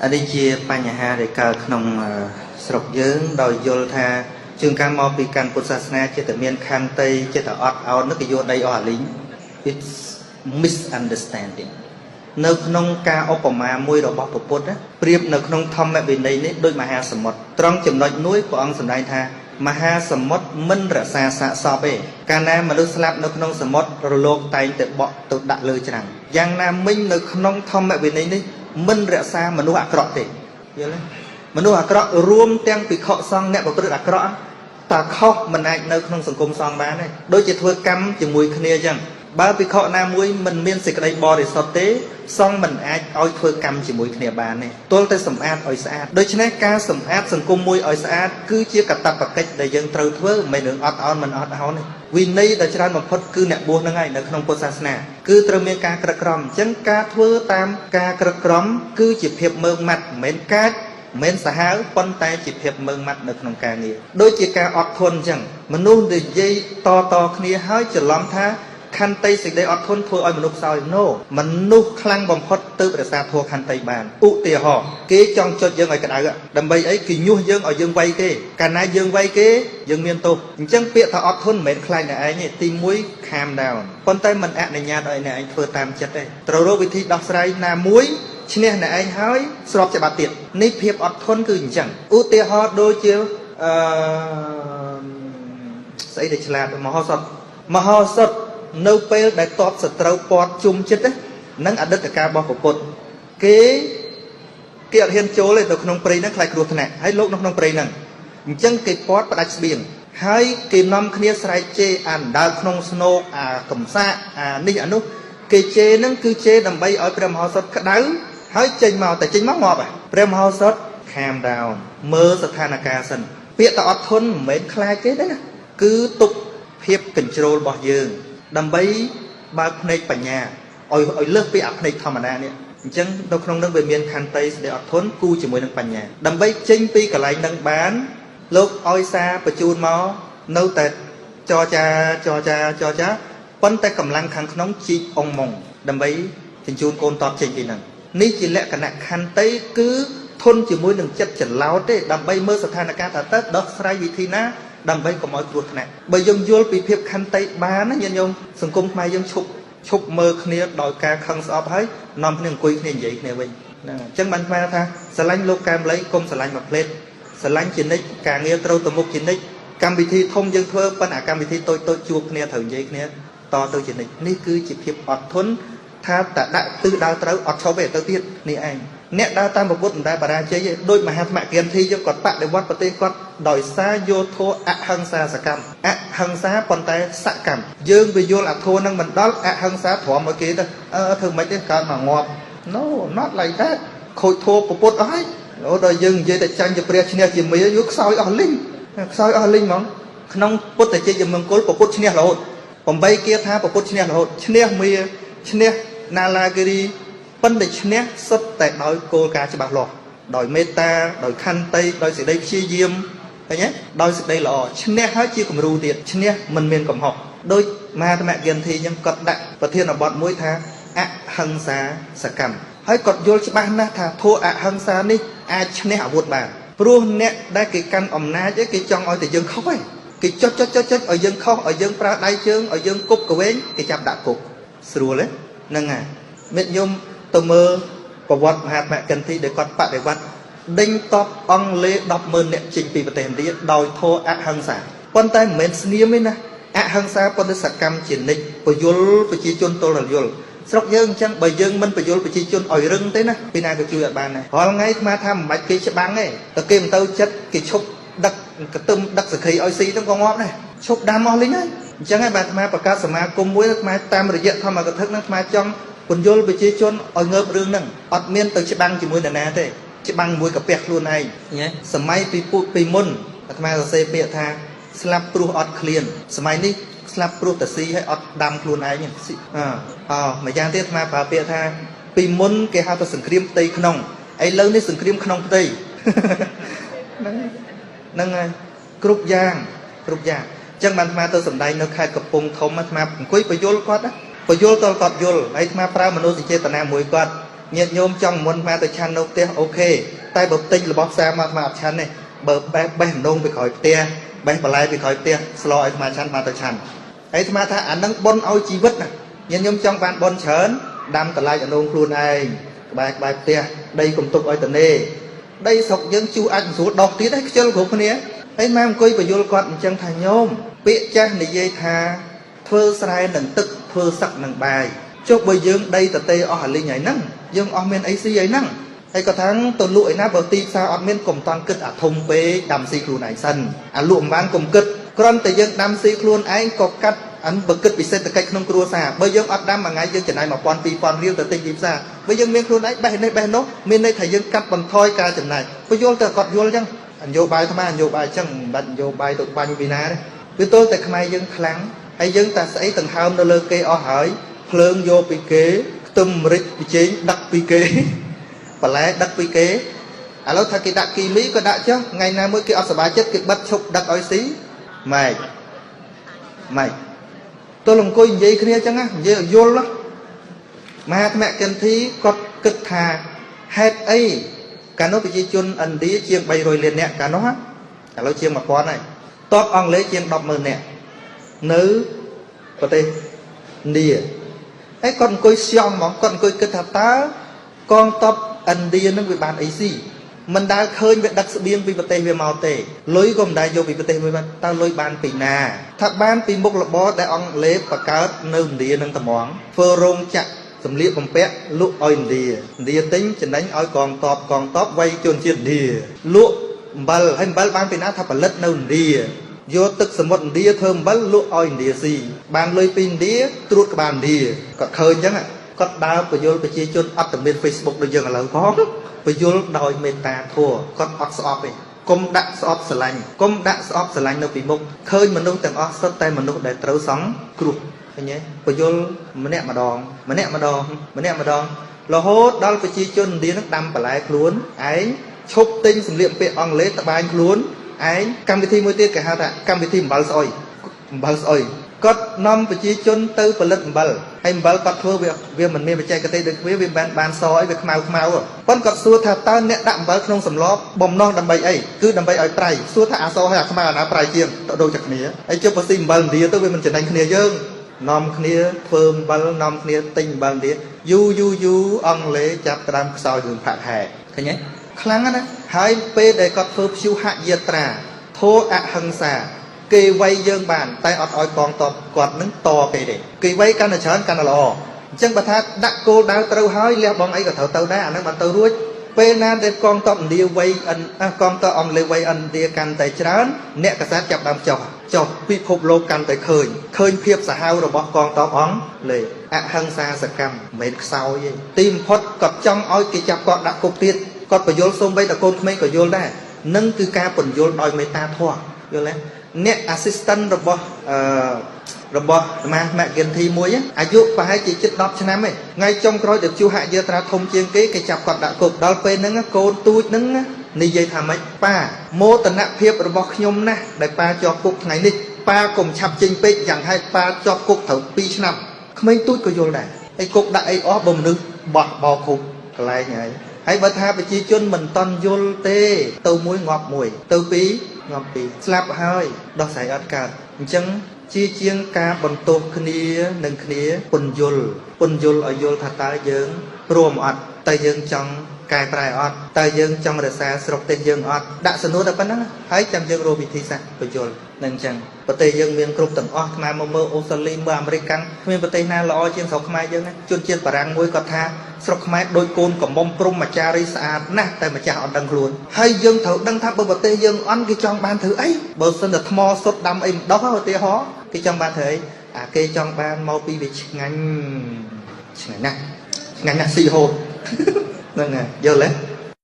อันนี้ជាបញ្ហាដែលកើតក្នុងស្រុកយើងដោយយល់ថាជាងការមកពីកាន់ពុទ្ធសាសនាចេះតែមានខន្តីចេះតែអត់ឱននឹកយោដីអស់អាលីង it's misunderstanding នៅក្នុងការឧបមាមួយរបស់ពុទ្ធប្រៀបនៅក្នុងធម្មវិន័យនេះដូចមហាសមុទ្រត្រង់ចំណុចមួយព្រះអង្គសម្ដែងថាមហាសមុទ្រមិនរក្សាសាកសពទេកាលណាមនុស្សស្លាប់នៅក្នុងសមុទ្ររលកតែងតែបក់ទៅដាក់លើច្រាំងយ៉ាងណាមិញនៅក្នុងធម្មវិន័យនេះមិនរក្សាមនុស្សអាក្រក់ទេយល់ទេមនុស្សអាក្រក់រួមទាំងភិក្ខុសង្ឃអ្នកប្រព្រឹត្តអាក្រក់តើខុសមិនអាចនៅក្នុងសង្គមសង្ឃបានទេដូចជាធ្វើកម្មជាមួយគ្នាអញ្ចឹងបើភិក្ខុណាមួយមិនមានសេចក្តីបរិសុទ្ធទេសង្ឃមិនអាចឲ្យធ្វើកម្មជាមួយគ្នាបានទេទល់តែសម្អាតឲ្យស្អាតដូច្នេះការសម្អាតសង្គមមួយឲ្យស្អាតគឺជាកាតព្វកិច្ចដែលយើងត្រូវធ្វើមិនមែនរឿងអត់ឱនមិនអត់ឱនទេវិន័យដែលច្រើនបំផុតគឺអ្នកបួសហ្នឹងហើយនៅក្នុងពុទ្ធសាសនាគឺត្រូវមានការក្រឹកក្រមអញ្ចឹងការធ្វើតាមការក្រឹកក្រមគឺជាភាពម៉ឺងម៉ាត់មិនមែនកាចមិនសាហាវប៉ុន្តែជាភាពម៉ឺងម៉ាត់នៅក្នុងការងារដូចជាការអត់ធន់អញ្ចឹងមនុស្សនិយាយតគ្នាហើយច្រឡំថាខន្តីសេចក្តីអត់ធន់ធ្វើឲ្យមនុស្សខ្សោយមនុស្សខ្លាំងបំផុតទើបរក្សាធម៌ខន្តីបានឧទាហរណ៍គេចង់ចុចយើងឲ្យក្តៅដើម្បីអីគេញុះយើងឲ្យយើងវាយគេកាលណាយើងវាយគេយើងមានទោសអញ្ចឹងពាក្យថាអត់ធន់មិនមែនខ្លាចអ្នកឯងទេទី1 calm down ប៉ុន្តែមិនអនុញ្ញាតឲ្យអ្នកឯងធ្វើតាមចិត្តទេត្រូវរកវិធីដោះស្រាយណាមួយឈ្នះអ្នកឯងហើយស្របច្បាប់ទៀតនេះភាពអត់ធន់គឺអញ្ចឹងឧទាហរណ៍ដូចជាស្អីដែលឆ្លាតមហោសថនៅពេលដែលតបសត្រូវពាត់ជុំចិត្តនឹងអតីតកាលរបស់ពុទ្ធគេអត់ហ៊ានចូលទេទៅក្នុងព្រៃហ្នឹងខ្លាចគ្រោះថ្នាក់ហើយលោកនៅក្នុងព្រៃហ្នឹងអញ្ចឹងគេពាត់ផ្ដាច់ស្បៀងហើយគេនាំគ្នាស្រែកជេរអាដើរក្នុងស្នោកអាកំសាកអានេះអានោះគេជេរហ្នឹងគឺជេរដើម្បីឲ្យព្រះមហោសថក្តៅហើយចេញមកតែចេញមកងាប់ព្រះមហោសថ calm down មើលស្ថានភាពសិនពាក្យតែអត់ធន់មិនមែនខ្លាចទេណាគឺទុកភាព control របស់យើងដើម្បីបើកភ្នែកបញ្ញាឲ្យលើសពីអាភ្នែកធម្មតានេះអញ្ចឹងនៅក្នុងនឹងវាមានខន្តីស្ដីអត់ធន់គូជាមួយនឹងបញ្ញាដើម្បីចេញពីកន្លែងនឹងបានលោកឲ្យសារបញ្ជូនមកនៅតែចរចាប៉ុន្តែកម្លាំងខាងក្នុងជីកអងម៉ងដើម្បីជញ្ជូនកូនតបចេញពីហ្នឹងនេះជាលក្ខណៈខន្តីគឺធន់ជាមួយនឹងចិត្តច្រឡោតទេដើម្បីមើលស្ថានភាពថាតើដោះស្រាយវិធីណាដើម្បីកុំឲ្យគ្រោះថ្នាក់បើយើងយល់ពីភាពខន្តីបានណាញាតិញោមសង្គមខ្មែរយើងឈប់មើលគ្នាដោយការខឹងស្អប់ហើយនាំគ្នាអង្គុយគ្នានិយាយគ្នាវិញហ្នឹងអញ្ចឹងបានស្មានថាស្រឡាញ់លោកកែមលីកុំស្រឡាញ់មួយផ្លេតស្រឡាញ់ជានិច្ចការងារត្រូវទៅមុខជានិច្ចកម្មវិធីធំយើងធ្វើប៉ុន្តែកម្មវិធីតូចជួបគ្នាត្រូវនិយាយគ្នាតទៅជានិច្ចនេះគឺជាភាពអត់ធន់ថាតដាក់ទិសដៅត្រូវអត់ឈប់ទេទៅទៀតនេះឯងអ្នកដើរតាមពុទ្ធមិនដែលបរាជ័យទេដូចមហាថ្មគិន្ធីយើងគាត់បដិវត្តប្រទេសគាត់ដោយសារយោធោអហិង្សាសកម្មអហិង្សាប៉ុន្តែសកម្មយើងវាយល់អាធោនឹងមិនដល់អហិង្សាទ្រាំឲ្យគេទៅធ្វើមិនទេកើតមកងាប់ No not like that ខូចធោពុទ្ធអស់ហើយដល់យើងនិយាយតែចាញ់ជាព្រះឈ្នះជាមាយខ្សោយអស់លីងហ្មងក្នុងពុទ្ធជ័យមង្គលពុទ្ធឈ្នះរហូត8គាថាពុទ្ធឈ្នះរហូតឈ្នះមាឈ្នះណាឡាគិរីប៉ុន្តែឈ្នះសុទ្ធតែដោយគោលការណ៍ច្បាស់លាស់ដោយមេត្តាដោយខន្តីដោយសេចក្តីព្យាយាមឃើញទេដោយសេចក្តីល្អឈ្នះហើយជាគំរូទៀតឈ្នះមិនមានកំហុសដោយមហាថ្មគិន្ធីអញ្ចឹងគាត់ដាក់ប្រធានបទមួយថាអហិង្សាសកម្មហើយគាត់យល់ច្បាស់ណាស់ថាធម៌អហិង្សានេះអាចឈ្នះអាវុធបានព្រោះអ្នកដែលគេកាន់អំណាចគេចង់ឲ្យតែយើងខុសឯងគេចុចឲ្យយើងខុសឲ្យយើងប្រើដៃជើងឲ្យយើងគប់កវែងគេចាប់ដាក់គុកស្រួលទេហ្នឹងហើយមេត្យមទៅមើលប្រវត្តិមហាថ្មគិន្ធីដែលគាត់បដិវត្តដេញតបអង់គ្លេស 100000 នាក់ចេញពីប្រទេសឥណ្ឌាដោយធម៌អហិង្សាប៉ុន្តែមិនមែនស្ងៀមទេណាអហិង្សាប៉ុន្តែសកម្មជានិច្ចពយល់ប្រជាជនទល់រយល់ស្រុកយើងអញ្ចឹងបើយើងមិនពយល់ប្រជាជនឲ្យរឹងទេណាពីណាក៏ជួយអត់បានដែររាល់ថ្ងៃអាថាមិនបាច់គេច្បាំងទេតែគេមិនទៅចិត្តគេឈប់ដឹកកទឹមដឹកសក្រីឲ្យស៊ីហ្នឹងក៏ងាប់ដែរឈប់ដាំអស់លីងហើយអញ្ចឹងហើយបាទអាប្រកាសសមាគមមួយអាតាមរយៈធម្មកថាហ្នឹងអាចង់ពន្យល់ប្រជាជនឲ្យងើបរឿងហ្នឹងអត់មានទៅច្បាំងជាមួយនរណាទេច្បាំងមួយកាពះខ្លួនឯងសម័យពីមុនអាត្មាសរសេរពាក្យថាស្លាប់ព្រោះអត់ឃ្លានសម័យនេះស្លាប់ព្រោះតែស៊ីហើយអត់ដាំខ្លួនឯងមួយយ៉ាងទៀតអាត្មាប្រើពាក្យថាពីមុនគេហៅថាសង្គ្រាមផ្ទៃក្នុងឥឡូវនេះសង្គ្រាមក្នុងផ្ទៃហ្នឹងហើយគ្រប់យ៉ាងអញ្ចឹងបានអាត្មាទៅសម្ដែងនៅខេត្តកំពង់ធំអាត្មាអង្គុយបញ្យល់គាត់បញ្យល់តលគាត់យល់ហើយអាត្មាប្រើមនោសញ្ចេតនាមួយគាត់ញ nhiệt nhôm trong muốn mà tới chăn nấu tia ok tay bập tinh là bóp xa mà chăn này bờ bé nông bị khỏi tia bé bà lai bị khỏi tia slo ấy mà chăn mà tới chăn ấy mà tha ảnh đang bon ao chi vứt nè nhiệt nhôm trong ban bon chớn đâm cả lai ở nông luôn này bài tia đây cùng tục ở tận đây đây sọc dân chu anh số đọc tí đấy chơi của con ấy ấy mang coi và vô con chân thành nhôm bị cha này dây tha thơ sai nâng tức thơ sắc nâng bài chốt bây dương đây tờ tê ở hà linh nhảy năng dương ở men ấy xí ấy năng hay có tháng tôi lụi nát bờ tim sao ở men cùng toàn cất thông bê đầm xì luôn này sân luộm bán cùng cất con tờ dương đầm xì luôn anh có cắt anh bực cất bị xét từ cách nông cua xa bây dương ở đam mà ngay dương trận này mà quan pi quan riêu tờ tinh dịp xa bây dương men luôn ấy bay nốt men đây thầy dương cắt bằng thoi ca trận này bây vô tờ cọt vô chăng anh vô bài tham anh vô bài chăng bạn vô bài tụi bao nhiêu vì ná đấy với tôi tại khai dương kháng hay dân ta sẽ từng hao nó lơ kê o hỏi phơn vô pi kế tùm rít pi chế đặt pi kế và lẽ đặt pi kế lúc thay cái đặt kỳ mỹ có đã chứ ngày nào mới cái ở sờ chết cái bắt chụp đặt oi xí mày tôi lòng coi gì kia chăng á gì vô lắm mà mẹ cần thí có cực thà hết ấy cả nó bị chi chun ẩn đi chiên bay rồi liền nè cả nó lúc chiên mà con này top ông lấy chiên đọc mờ nè nữ có tên đi ấy con coi xiong mong con coi cái tháp tá con top ẩn đi nó bị bàn ấy gì mình đã khơi về đặc sự biên vì vật tê về màu tê lối gồm đại vô vì vật tê về tao lối ban pì nà tháp ban pì mục là bó đại ông lấy và cá nêu đi nâng tầm món phơ rong chặt sầm liệp bằng pet lụa oi đi tính chừng đánh oi còn top quay chôn chiên đi lụa bal hay bal ban pì nà tháp lật nêu đi vô tức sầm một đi thơm bal lụa oi đi gì ban lối pin đi truột cái bàn đi có khơi chứ ạ có đào của vô bị chia chôn up từ bên Facebook được dừng là có bây giờ đòi meta thua con oxop ấy công đạn shop sờ lạnh nó bị mục khơi mình đâu từng oxop tay mình đâu để trâu sóng cụt thấy nhé bây giờ mình nẹt mà đòn là hốt đó là chi chôn đi nó đâm vào lại luôn ấy chụp tinh sầm liệm pe ong lấy tập bài luôn ấy cam vị thi mới tiết cả hai tạ cam vị thi bal soi có năm vị chi chôn tư và lật bal hay bal có thua việc mình miền chạy cái tay được với bàn soi việc màu con có xua thà ta nẹt đạm bal không sầm lóp bom non đầm bay ấy cứ đầm bay ở prai xua thà soi hay màu nào prai chiêng đôi chặt nía ấy chụp vào sim bal đi tới với mình trở thành kia dương nom kia phơm bal nom kia tinh bal đi du ong lấy chặt đam soi đường phạt hè thấy nhé kháng á hai p để có phơm siêu hạ diệt trà thô ạ hằng xà kỳ vay dương bàn tay ọt oi con tọt quạt nứng to kỳ vay căn là chán căn là lò chân bà thác đặt cô đào trâu hói leo bóng ấy cả thầu tàu đá nó bàn tàu ruột pe nan để con tọt đi vay con tọt ông lấy vay ăn đi căn tay chán nẹt cả sát chập đam chọc bị phục lô căn tay khơi phiệp xả hao rồi bỏ con tọt óng lệ hăng xa sạc cầm mấy sau vậy tim phốt cọt trong oi cái chập cọt đã cục tiết cọt phải vô xôm bây giờ con mấy có vô đây nâng từ ca phần vô đòi mấy ta thua vô lên nè assistant robot mà mẹ kiên thi muối áอายุ phải chỉ chích đọt cho năm ấy ngay trong coi được chu hạ dơ tra thông chiên cái chập quạt đã cục đo pe nâng cô tôi nâng ní dây tham ấy pa mô tận nạp hiệp robot nhôm nè để pa cho cục ngày ní pa cùng chập chinh pe chẳng hay pa cho cục thử pi năm không tôi có vô này cái cục đã ấy ó bầm nước bò cục lại nhảy hãy bật ha bị chi chôn mình toàn vô tê tàu muối ngọt mùi tàu pí ngọt pí slap hơi đo sải ớt cạt chẳng chi chiên ca bần tô khnia nâng khnia pun yul ở yul thật ta dương rùm ọt tay dương trong cài prai ọt tay dương trong rửa xa sọc tên dương ọt đã sân nốt đã bắn đó hãy chăm dương rô bị thi sạch của yul nâng chẳng bờ tây dương miền cục tầng ọt mà mơ Australia mơ American miền bờ tây na lo trên sọc mai dương chôn trên parang muối cọt tha sọc mai đôi côn của mông prum mà cha ri sa nè tại mà cha ọt đằng luôn hay dương thấu đăng tháp bờ tây dương ăn cái trong ban thứ ấy bờ sân là thmo sốt đâm im đó có tê hó cái trong ban thế cái trong ban mau pi bị ngành nè xì hồn nè giờ lấy